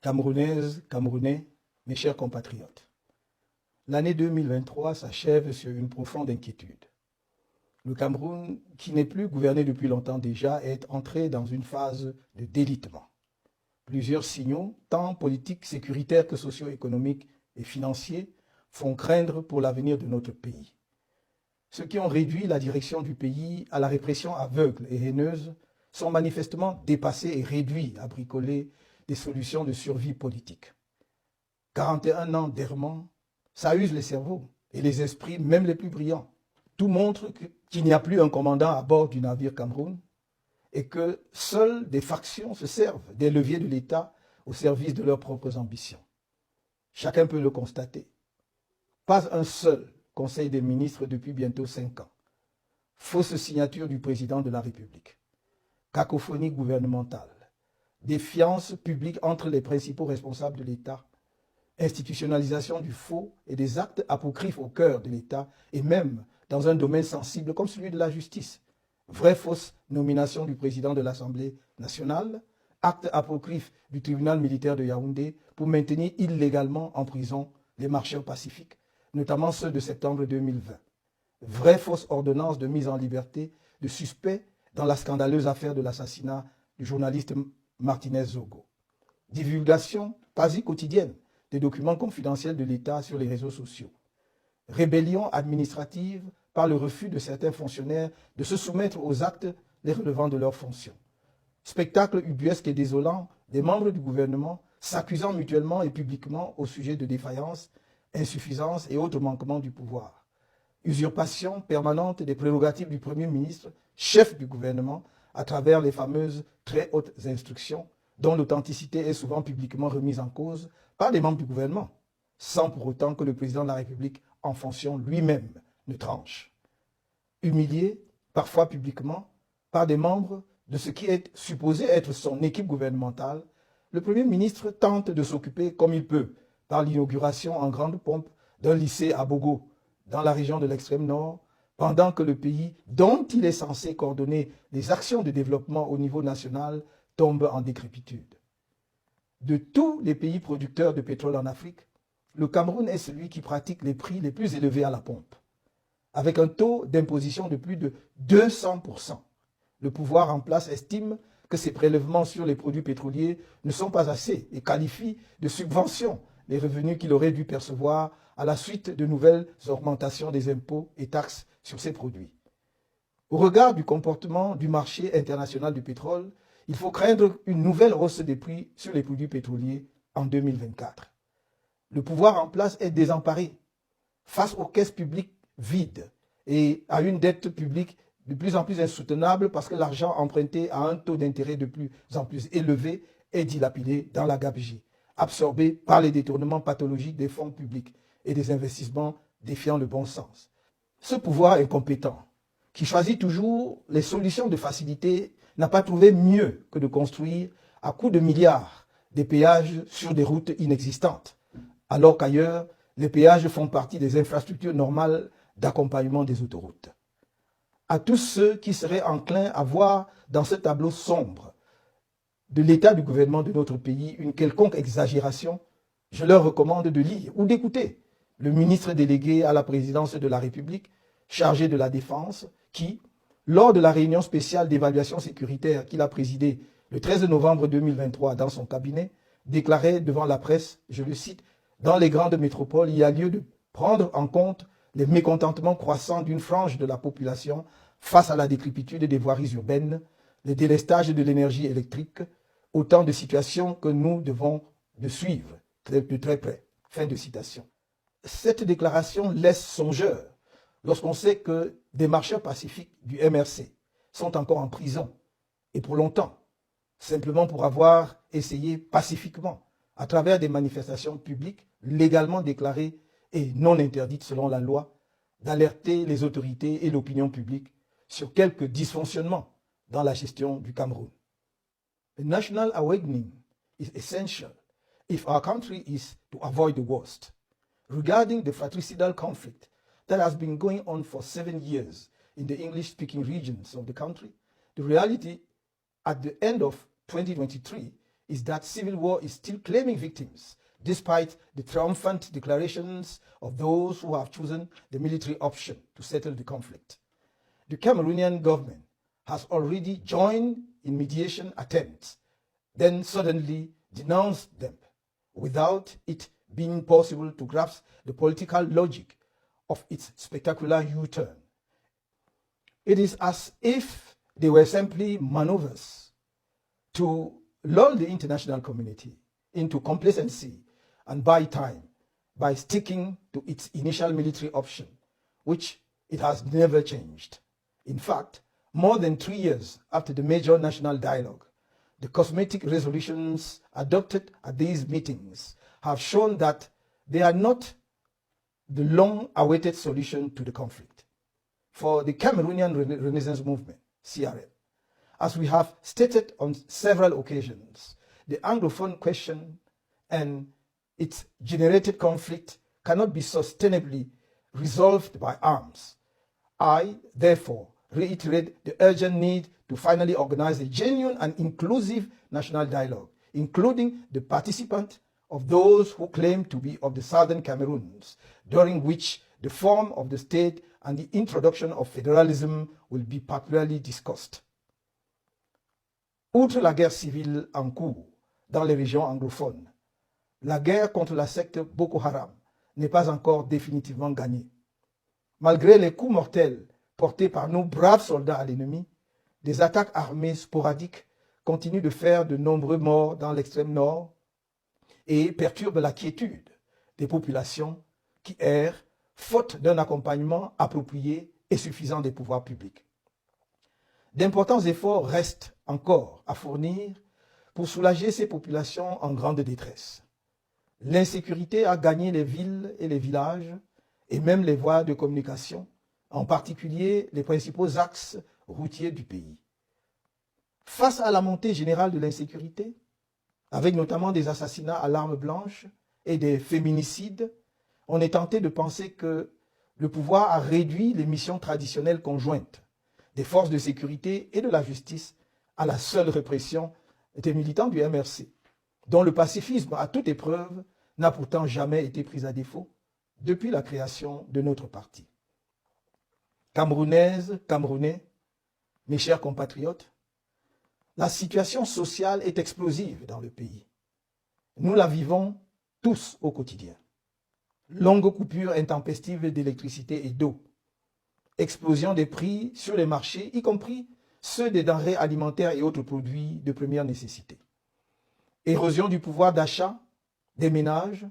Camerounaises, Camerounais, mes chers compatriotes, l'année 2023 s'achève sur une profonde inquiétude. Le Cameroun, qui n'est plus gouverné depuis longtemps déjà, est entré dans une phase de délitement. Plusieurs signaux, tant politiques, sécuritaires que socio-économiques et financiers, font craindre pour l'avenir de notre pays. Ceux qui ont réduit la direction du pays à la répression aveugle et haineuse sont manifestement dépassés et réduits à bricoler des solutions de survie politique. 41 ans d'errement, ça use les cerveaux et les esprits, même les plus brillants. Tout montre qu'il n'y a plus un commandant à bord du navire Cameroun et que seules des factions se servent des leviers de l'État au service de leurs propres ambitions. Chacun peut le constater. Pas un seul Conseil des ministres depuis bientôt 5 ans. Fausse signature du président de la République. Cacophonie gouvernementale. Défiance publique entre les principaux responsables de l'État. Institutionnalisation du faux et des actes apocryphes au cœur de l'État et même dans un domaine sensible comme celui de la justice. Vraie fausse nomination du président de l'Assemblée nationale, acte apocryphe du tribunal militaire de Yaoundé pour maintenir illégalement en prison les marcheurs pacifiques, notamment ceux de septembre 2020. Vraie fausse ordonnance de mise en liberté de suspects dans la scandaleuse affaire de l'assassinat du journaliste Martinez Zogo. Divulgation quasi quotidienne des documents confidentiels de l'État sur les réseaux sociaux. Rébellion administrative par le refus de certains fonctionnaires de se soumettre aux actes les relevant de leurs fonctions. Spectacle ubuesque et désolant des membres du gouvernement s'accusant mutuellement et publiquement au sujet de défaillances, insuffisances et autres manquements du pouvoir. Usurpation permanente des prérogatives du Premier ministre, chef du gouvernement, à travers les fameuses très hautes instructions dont l'authenticité est souvent publiquement remise en cause par les membres du gouvernement, sans pour autant que le président de la République en fonction lui-même ne tranche. Humilié, parfois publiquement, par des membres de ce qui est supposé être son équipe gouvernementale, le Premier ministre tente de s'occuper comme il peut, par l'inauguration en grande pompe d'un lycée à Bogo, dans la région de l'extrême nord, pendant que le pays, dont il est censé coordonner les actions de développement au niveau national, tombe en décrépitude. De tous les pays producteurs de pétrole en Afrique, le Cameroun est celui qui pratique les prix les plus élevés à la pompe, avec un taux d'imposition de plus de 200%. Le pouvoir en place estime que ces prélèvements sur les produits pétroliers ne sont pas assez et qualifie de subventions les revenus qu'il aurait dû percevoir à la suite de nouvelles augmentations des impôts et taxes sur ces produits. Au regard du comportement du marché international du pétrole, il faut craindre une nouvelle hausse des prix sur les produits pétroliers en 2024. Le pouvoir en place est désemparé face aux caisses publiques vides et à une dette publique de plus en plus insoutenable parce que l'argent emprunté à un taux d'intérêt de plus en plus élevé est dilapidé dans la gabegie, absorbé par les détournements pathologiques des fonds publics et des investissements défiant le bon sens. Ce pouvoir incompétent, qui choisit toujours les solutions de facilité, n'a pas trouvé mieux que de construire à coups de milliards des péages sur des routes inexistantes, alors qu'ailleurs, les péages font partie des infrastructures normales d'accompagnement des autoroutes. À tous ceux qui seraient enclins à voir dans ce tableau sombre de l'état du gouvernement de notre pays une quelconque exagération, je leur recommande de lire ou d'écouter le ministre délégué à la présidence de la République, chargé de la Défense, qui, lors de la réunion spéciale d'évaluation sécuritaire qu'il a présidée le 13 novembre 2023 dans son cabinet, déclarait devant la presse, je le cite, « Dans les grandes métropoles, il y a lieu de prendre en compte les mécontentements croissants d'une frange de la population face à la décrépitude des voiries urbaines, le délestage de l'énergie électrique, autant de situations que nous devons de suivre de très près. » Fin de citation. Cette déclaration laisse songeur lorsqu'on sait que des marcheurs pacifiques du MRC sont encore en prison, et pour longtemps, simplement pour avoir essayé pacifiquement, à travers des manifestations publiques légalement déclarées et non interdites selon la loi, d'alerter les autorités et l'opinion publique sur quelques dysfonctionnements dans la gestion du Cameroun. A national awakening is essential if our country is to avoid the worst. Regarding the fratricidal conflict that has been going on for 7 years in the English-speaking regions of the country, the reality at the end of 2023 is that civil war is still claiming victims, despite the triumphant declarations of those who have chosen the military option to settle the conflict. The Cameroonian government has already joined in mediation attempts, then suddenly denounced them, without it being possible to grasp the political logic of its spectacular U-turn. It is as if they were simply maneuvers to lull the international community into complacency and buy time by sticking to its initial military option, which it has never changed. In fact, more than 3 years after the major national dialogue, the cosmetic resolutions adopted at these meetings have shown that they are not the long-awaited solution to the conflict. For the Cameroonian Renaissance Movement, CRM, as we have stated on several occasions, the Anglophone question and its generated conflict cannot be sustainably resolved by arms. I, therefore, reiterate the urgent need to finally organize a genuine and inclusive national dialogue, including the participant of those who claim to be of the southern Cameroons, during which the form of the state and the introduction of federalism will be popularly discussed. Outre la guerre civile en cours dans les régions anglophones, la guerre contre la secte Boko Haram n'est pas encore définitivement gagnée. Malgré les coups mortels portés par nos braves soldats à l'ennemi, des attaques armées sporadiques continuent de faire de nombreux morts dans l'extrême nord et perturbent la quiétude des populations qui errent faute d'un accompagnement approprié et suffisant des pouvoirs publics. D'importants efforts restent encore à fournir pour soulager ces populations en grande détresse. L'insécurité a gagné les villes et les villages et même les voies de communication, en particulier les principaux axes routiers du pays. Face à la montée générale de l'insécurité, avec notamment des assassinats à l'arme blanche et des féminicides, on est tenté de penser que le pouvoir a réduit les missions traditionnelles conjointes des forces de sécurité et de la justice à la seule répression des militants du MRC, dont le pacifisme à toute épreuve n'a pourtant jamais été pris à défaut depuis la création de notre parti. Camerounaises, Camerounais, mes chers compatriotes, la situation sociale est explosive dans le pays. Nous la vivons tous au quotidien. Longues coupures intempestives d'électricité et d'eau, explosion des prix sur les marchés, y compris ceux des denrées alimentaires et autres produits de première nécessité, érosion du pouvoir d'achat des ménages